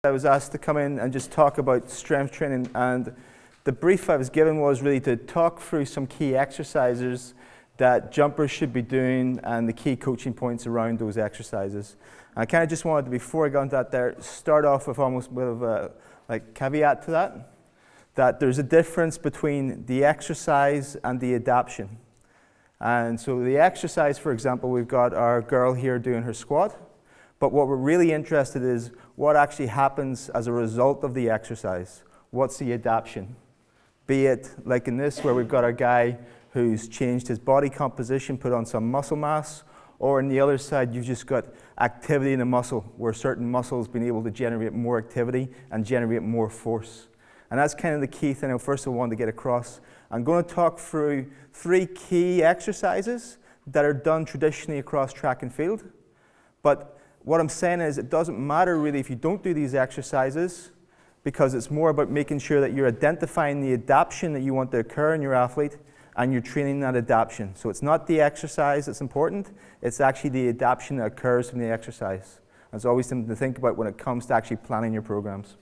I was asked to come in and just talk about strength training, and the brief I was given was really to talk through some key exercises that jumpers should be doing and the key coaching points around those exercises. And I kind of just wanted to, before I got into that there, start off with almost a bit of a caveat to that there's a difference between the exercise and the adaptation. And so the exercise, for example, we've got our girl here doing her squat, but what we're really interested in is what actually happens as a result of the exercise. What's the adaptation? Be it like in this, where we've got our guy who's changed his body composition, put on some muscle mass, or on the other side, you've just got activity in the muscle, where certain muscles been able to generate more activity and generate more force. And that's kind of the key thing I first of all wanted to get across. I'm going to talk through 3 key exercises that are done traditionally across track and field. But what I'm saying is it doesn't matter really if you don't do these exercises, because it's more about making sure that you're identifying the adaptation that you want to occur in your athlete and you're training that adaptation. So it's not the exercise that's important, it's actually the adaptation that occurs from the exercise. It's always something to think about when it comes to actually planning your programs.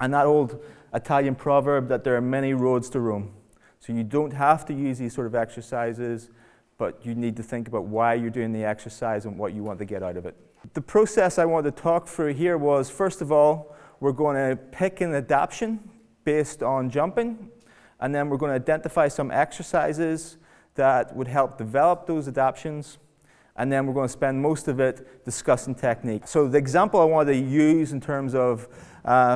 And that old Italian proverb that there are many roads to Rome. So you don't have to use these sort of exercises, but you need to think about why you're doing the exercise and what you want to get out of it. The process I wanted to talk through here was, first of all, we're going to pick an adaptation based on jumping, and then we're going to identify some exercises that would help develop those adaptations, and then we're going to spend most of it discussing technique. So the example I wanted to use in terms of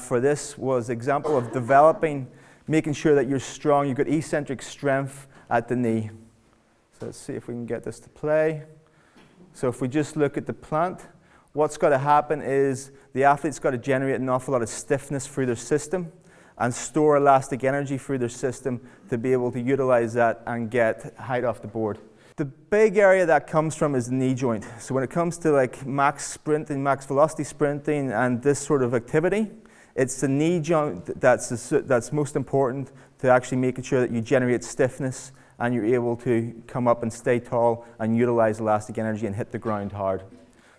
for this was the example of developing, making sure that you're strong, you've got eccentric strength at the knee. So let's see if we can get this to play. So if we just look at the plant, what's got to happen is the athlete's got to generate an awful lot of stiffness through their system and store elastic energy through their system to be able to utilize that and get height off the board. The big area that comes from is the knee joint. So when it comes to like max sprinting, max velocity sprinting and this sort of activity, it's the knee joint that's most important to actually making sure that you generate stiffness and you're able to come up and stay tall and utilize elastic energy and hit the ground hard.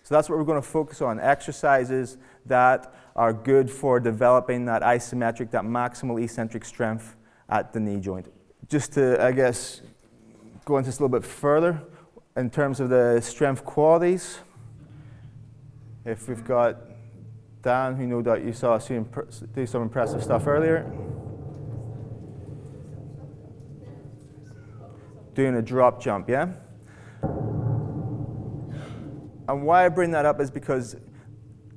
So that's what we're going to focus on, exercises that are good for developing that isometric, that maximal eccentric strength at the knee joint. Just to, I guess, go into this a little bit further, in terms of the strength qualities, if we've got Dan, who no doubt you saw do some impressive stuff earlier, doing a drop jump, yeah? And why I bring that up is because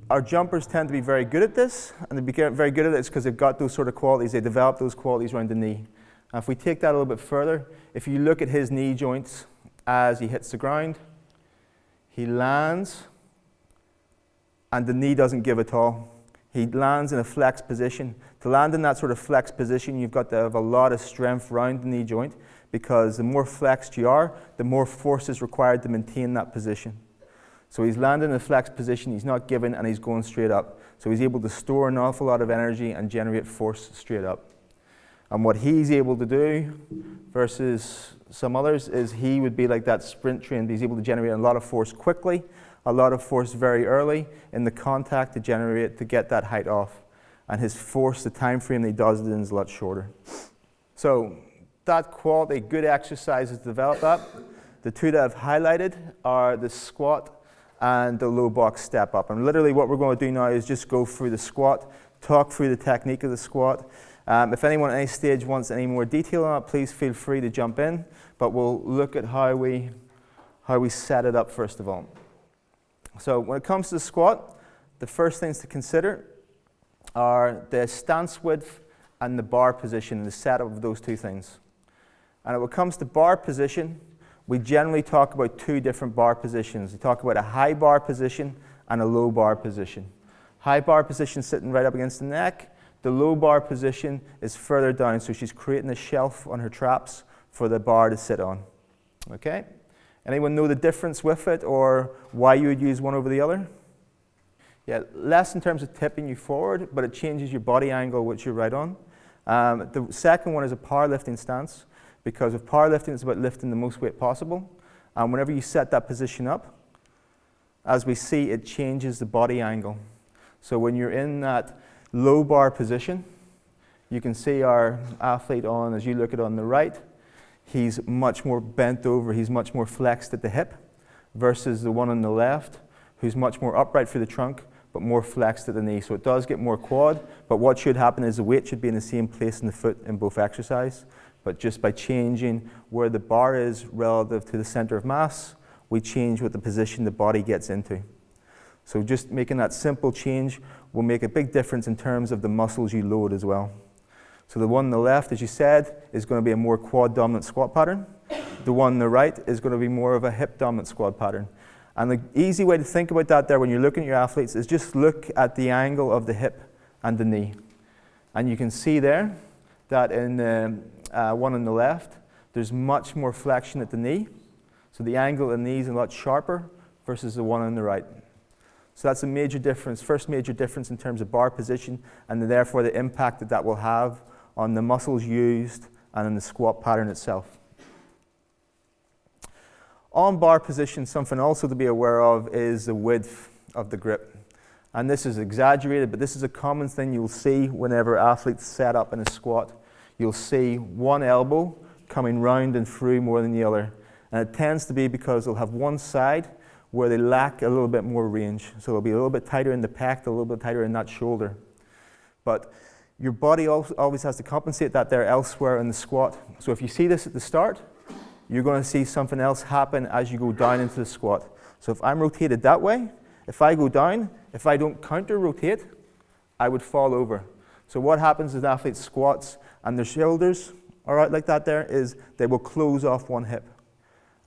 our jumpers tend to be very good at this, and they become very good at it because they've got those sort of qualities, they develop those qualities around the knee. And if we take that a little bit further, if you look at his knee joints as he hits the ground, he lands, and the knee doesn't give at all. He lands in a flex position. To land in that sort of flex position, you've got to have a lot of strength around the knee joint, because the more flexed you are, the more force is required to maintain that position. So he's landing in a flex position, he's not giving, and he's going straight up. So he's able to store an awful lot of energy and generate force straight up. And what he's able to do versus some others is he would be like that sprint train. He's able to generate a lot of force quickly, a lot of force very early in the contact to get that height off. And his force, the time frame that he does it in is a lot shorter. So that quality, good exercises to develop that. The 2 that I've highlighted are the squat and the low box step up. And literally what we're going to do now is just go through the squat, talk through the technique of the squat. If anyone at any stage wants any more detail on it, please feel free to jump in, but we'll look at how we set it up first of all. So when it comes to the squat, the first things to consider are the stance width and the bar position, the setup of those 2 things. And when it comes to bar position, we generally talk about 2 different bar positions. We talk about a high bar position and a low bar position. High bar position sitting right up against the neck. The low bar position is further down, so she's creating a shelf on her traps for the bar to sit on. Okay? Anyone know the difference with it or why you would use one over the other? Yeah, less in terms of tipping you forward, but it changes your body angle which you're right on. The second one is a powerlifting stance, because with powerlifting it's about lifting the most weight possible. And whenever you set that position up, as we see, it changes the body angle. So when you're in that low bar position, you can see our athlete on, as you look at on the right, he's much more bent over, he's much more flexed at the hip, versus the one on the left, who's much more upright through the trunk, but more flexed at the knee. So it does get more quad, but what should happen is the weight should be in the same place in the foot in both exercise. But just by changing where the bar is relative to the center of mass, we change what the position the body gets into. So just making that simple change will make a big difference in terms of the muscles you load as well. So the one on the left, as you said, is going to be a more quad-dominant squat pattern. The one on the right is going to be more of a hip-dominant squat pattern. And the easy way to think about that there when you're looking at your athletes is just look at the angle of the hip and the knee. And you can see there that in the one on the left, there's much more flexion at the knee. So the angle of the knee is a lot sharper versus the one on the right. So that's a major difference, first major difference in terms of bar position, and therefore the impact that that will have on the muscles used and in the squat pattern itself. On bar position, something also to be aware of is the width of the grip. And this is exaggerated, but this is a common thing you'll see whenever athletes set up in a squat. You'll see one elbow coming round and through more than the other. And it tends to be because they'll have one side where they lack a little bit more range. So they'll be a little bit tighter in the pec, a little bit tighter in that shoulder. But your body always has to compensate that there elsewhere in the squat. So if you see this at the start, you're going to see something else happen as you go down into the squat. So if I'm rotated that way, if I go down, if I don't counter-rotate, I would fall over. So what happens as athletes squats and their shoulders are out like that there is they will close off one hip.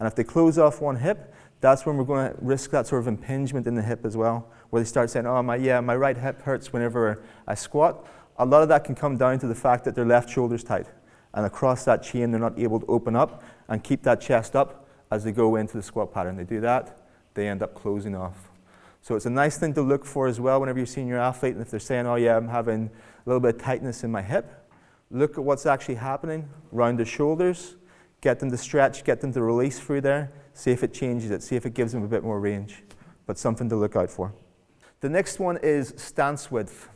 And if they close off one hip, that's when we're going to risk that sort of impingement in the hip as well, where they start saying, oh, my right hip hurts whenever I squat. A lot of that can come down to the fact that their left shoulder's tight. And across that chain, they're not able to open up and keep that chest up as they go into the squat pattern. They do that, they end up closing off. So it's a nice thing to look for as well whenever you're seeing your athlete, and if they're saying, oh yeah, I'm having a little bit of tightness in my hip, look at what's actually happening around the shoulders, get them to stretch, get them to release through there, see if it changes it, see if it gives them a bit more range, but something to look out for. The next one is stance width.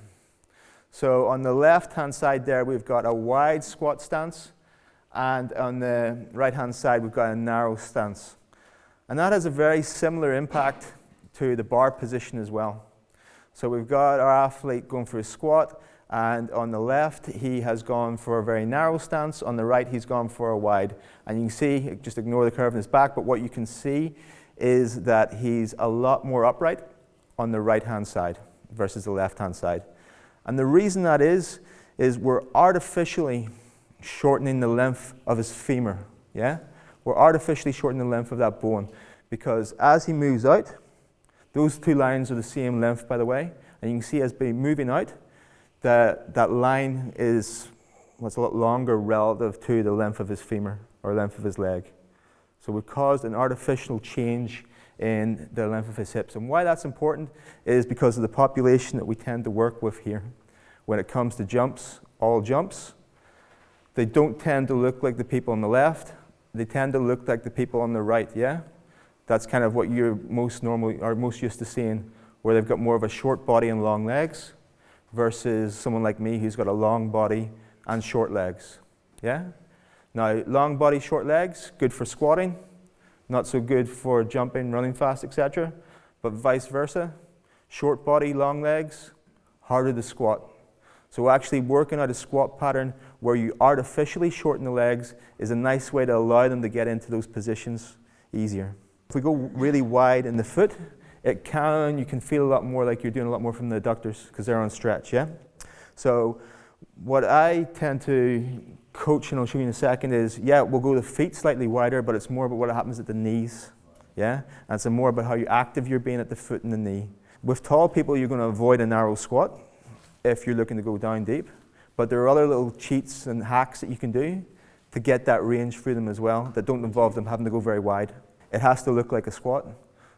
So on the left-hand side there, we've got a wide squat stance, and on the right-hand side, we've got a narrow stance. And that has a very similar impact to the bar position as well. So we've got our athlete going for a squat, and on the left, he has gone for a very narrow stance. On the right, he's gone for a wide. And you can see, just ignore the curve in his back, but what you can see is that he's a lot more upright on the right-hand side versus the left-hand side. And the reason that is we're artificially shortening the length of his femur, yeah? We're artificially shortening the length of that bone because as he moves out, those two lines are the same length, by the way, and you can see as by moving out, that line is a lot longer relative to the length of his femur or length of his leg. So we've caused an artificial change in the length of his hips. And why that's important is because of the population that we tend to work with here. When it comes to jumps, all jumps, they don't tend to look like the people on the left. They tend to look like the people on the right, yeah? That's kind of what you're most used to seeing, where they've got more of a short body and long legs versus someone like me who's got a long body and short legs, yeah? Now, long body, short legs, good for squatting, not so good for jumping, running fast, etc. But vice versa, short body, long legs, harder to squat. So actually working out a squat pattern where you artificially shorten the legs is a nice way to allow them to get into those positions easier. If we go really wide in the foot, you can feel a lot more like you're doing a lot more from the adductors because they're on stretch, yeah? So what I tend to coach, and I'll show you in a second, is, yeah, we'll go the feet slightly wider, but it's more about what happens at the knees, yeah? And it's more about how active you're being at the foot and the knee. With tall people, you're going to avoid a narrow squat if you're looking to go down deep, but there are other little cheats and hacks that you can do to get that range through them as well that don't involve them having to go very wide. It has to look like a squat.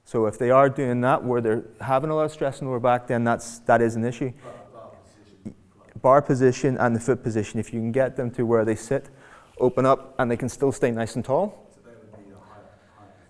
So if they are doing that where they're having a lot of stress in the lower back, then that is an issue. Bar position and the foot position, if you can get them to where they sit, open up, and they can still stay nice and tall. So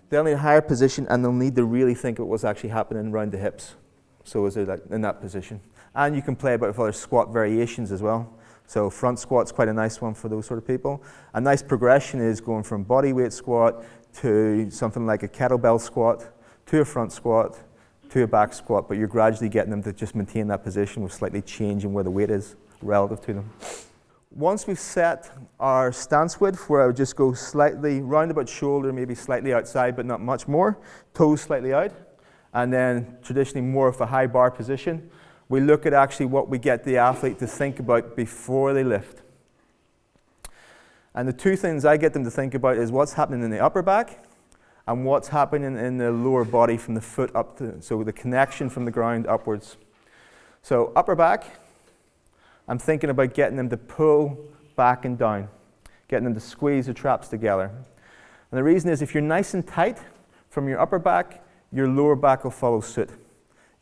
they'll need a higher position, and they'll need to really think about what's actually happening around the hips. So is it like in that position. And you can play about with other squat variations as well. So front squat's quite a nice one for those sort of people. A nice progression is going from body weight squat to something like a kettlebell squat, to a front squat, to a back squat, but you're gradually getting them to just maintain that position with slightly changing where the weight is relative to them. Once we've set our stance width, where I would just go slightly round about shoulder, maybe slightly outside, but not much more, toes slightly out, and then traditionally more of a high bar position, we look at actually what we get the athlete to think about before they lift. And the two things I get them to think about is what's happening in the upper back and what's happening in the lower body from the foot up to, so the connection from the ground upwards. So upper back, I'm thinking about getting them to pull back and down, getting them to squeeze the traps together. And the reason is if you're nice and tight from your upper back, your lower back will follow suit.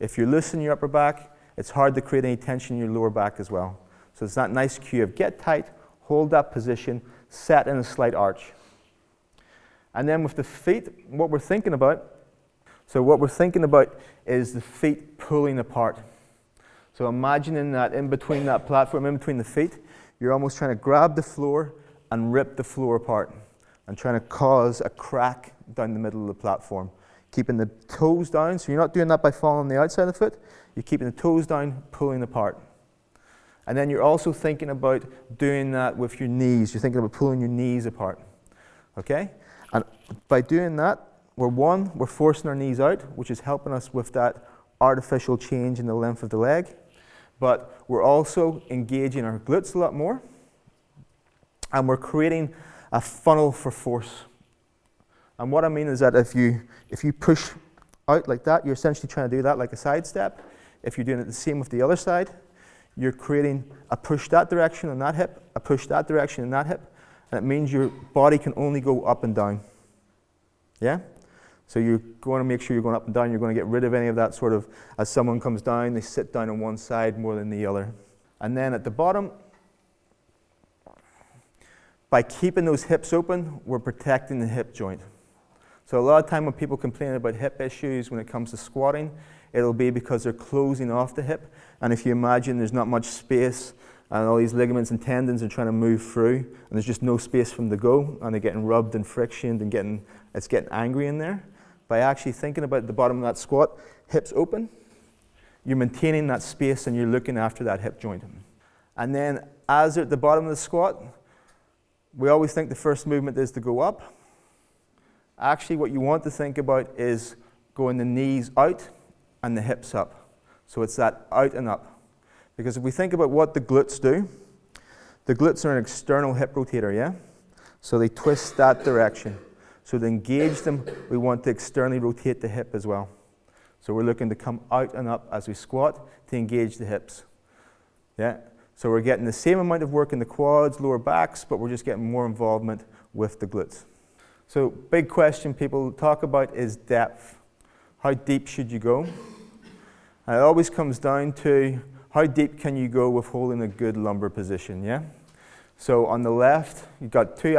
If you loosen your upper back, it's hard to create any tension in your lower back as well. So it's that nice cue of get tight, hold that position, set in a slight arch. And then with the feet, what we're thinking about is the feet pulling apart. So imagining that in between that platform, in between the feet, you're almost trying to grab the floor and rip the floor apart and trying to cause a crack down the middle of the platform. Keeping the toes down, so you're not doing that by falling on the outside of the foot, you're keeping the toes down, pulling apart. And then you're also thinking about doing that with your knees. You're thinking about pulling your knees apart, okay? And by doing that, we're forcing our knees out, which is helping us with that artificial change in the length of the leg. But we're also engaging our glutes a lot more, and we're creating a funnel for force. And what I mean is that if you push out like that, you're essentially trying to do that like a side step. If you're doing it the same with the other side, you're creating a push that direction on that hip, a push that direction on that hip, and it means your body can only go up and down. Yeah? So you're going to make sure you're going up and down. You're going to get rid of any of that sort of, as someone comes down, they sit down on one side more than the other. And then at the bottom, by keeping those hips open, we're protecting the hip joint. So a lot of time when people complain about hip issues when it comes to squatting, it'll be because they're closing off the hip. And if you imagine there's not much space and all these ligaments and tendons are trying to move through and there's just no space for them to go and they're getting rubbed and frictioned and it's getting angry in there. By actually thinking about the bottom of that squat, hips open, you're maintaining that space and you're looking after that hip joint. And then as they're at the bottom of the squat, we always think the first movement is to go up. Actually, what you want to think about is going the knees out and the hips up. So it's that out and up. Because if we think about what the glutes do, the glutes are an external hip rotator, yeah? So they twist that direction. So to engage them, we want to externally rotate the hip as well. So we're looking to come out and up as we squat to engage the hips. Yeah? So we're getting the same amount of work in the quads, lower backs, but we're just getting more involvement with the glutes. So big question people talk about is depth. How deep should you go? And it always comes down to how deep can you go with holding a good lumbar position, yeah? So on the left, you've got two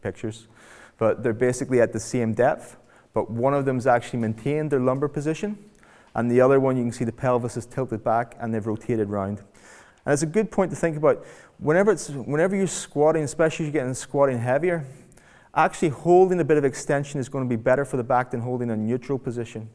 pictures, but they're basically at the same depth, but one of them's actually maintained their lumbar position, and the other one you can see the pelvis is tilted back and they've rotated round. And it's a good point to think about. Whenever you're squatting, especially if you're getting squatting heavier, actually holding a bit of extension is going to be better for the back than holding a neutral position.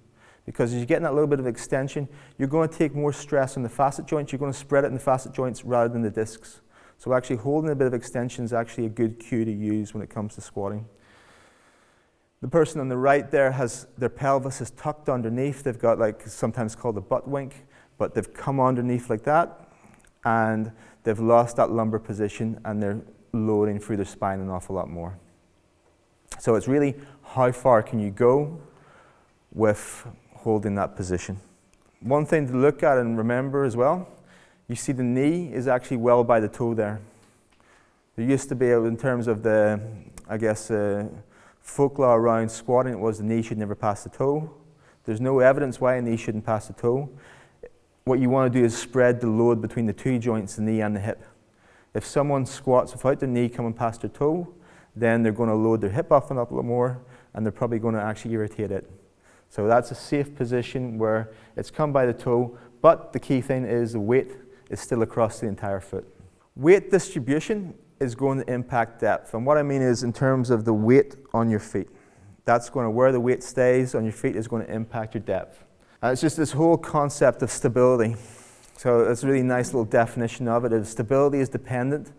Because as you're getting that little bit of extension, you're going to take more stress on the facet joints. You're going to spread it in the facet joints rather than the discs. So actually holding a bit of extension is actually a good cue to use when it comes to squatting. The person on the right there has their pelvis is tucked underneath. They've got like sometimes called a butt wink, but they've come underneath like that, and they've lost that lumbar position, and they're loading through their spine an awful lot more. So it's really how far can you go with holding that position. One thing to look at and remember as well, you see the knee is actually well by the toe there. There used to be, in terms of the, folklore around squatting, it was the knee should never pass the toe. There's no evidence why a knee shouldn't pass the toe. What you want to do is spread the load between the two joints, the knee and the hip. If someone squats without their knee coming past their toe, then they're going to load their hip up and up a little more, and they're probably going to actually irritate it. So that's a safe position where it's come by the toe, but the key thing is the weight is still across the entire foot. Weight distribution is going to impact depth. And what I mean is in terms of the weight on your feet. That's going to, where the weight stays on your feet is going to impact your depth. It's just this whole concept of stability. So it's a really nice little definition of it. Stability is dependent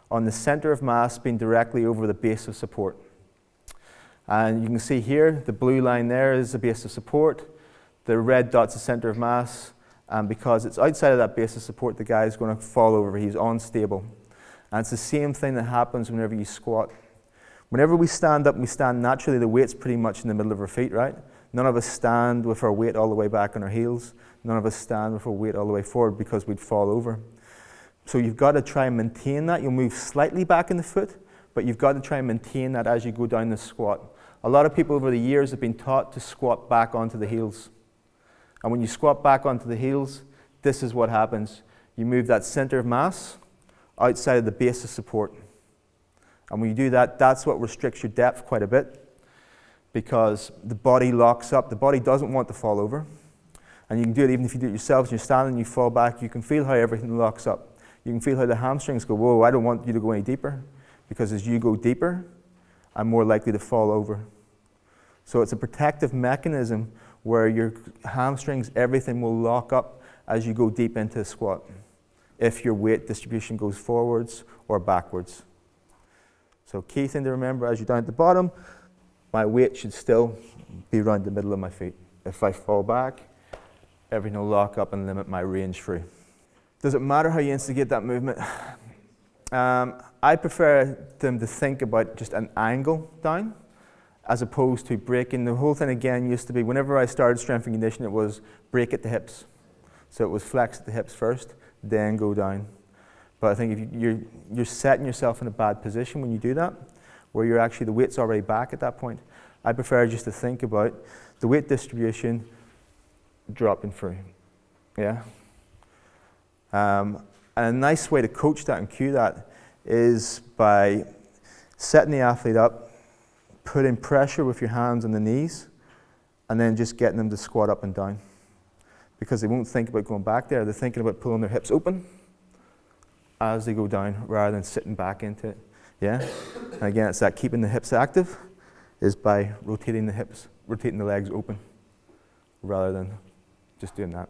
on the center of mass being directly over the base of support. And you can see here, the blue line there is the base of support. The red dot's the center of mass. And because it's outside of that base of support, the guy is going to fall over. He's unstable. And it's the same thing that happens whenever you squat. Whenever we stand up and we stand naturally, the weight's pretty much in the middle of our feet, right? None of us stand with our weight all the way back on our heels. None of us stand with our weight all the way forward because we'd fall over. So you've got to try and maintain that. You'll move slightly back in the foot, but you've got to try and maintain that as you go down the squat. A lot of people over the years have been taught to squat back onto the heels. And when you squat back onto the heels, this is what happens. You move that center of mass outside of the base of support. And when you do that, that's what restricts your depth quite a bit because the body locks up. The body doesn't want to fall over. And you can do it even if you do it yourself. As you're standing, you fall back, you can feel how everything locks up. You can feel how the hamstrings go, whoa, I don't want you to go any deeper. Because as you go deeper, I'm more likely to fall over. So it's a protective mechanism where your hamstrings, everything will lock up as you go deep into a squat if your weight distribution goes forwards or backwards. So key thing to remember as you're down at the bottom, my weight should still be around the middle of my feet. If I fall back, everything will lock up and limit my range through. Does it matter how you instigate that movement? I prefer them to think about just an angle down as opposed to breaking. The whole thing again used to be, whenever I started strength and conditioning, it was break at the hips. So it was flex at the hips first, then go down. But I think if you're setting yourself in a bad position when you do that, where you're actually, the weight's already back at that point. I prefer just to think about the weight distribution dropping through. Yeah? And a nice way to coach that and cue that is by setting the athlete up, putting pressure with your hands on the knees, and then just getting them to squat up and down. Because they won't think about going back there, they're thinking about pulling their hips open as they go down rather than sitting back into it. Yeah? And again, it's that keeping the hips active is by rotating the hips, rotating the legs open rather than just doing that.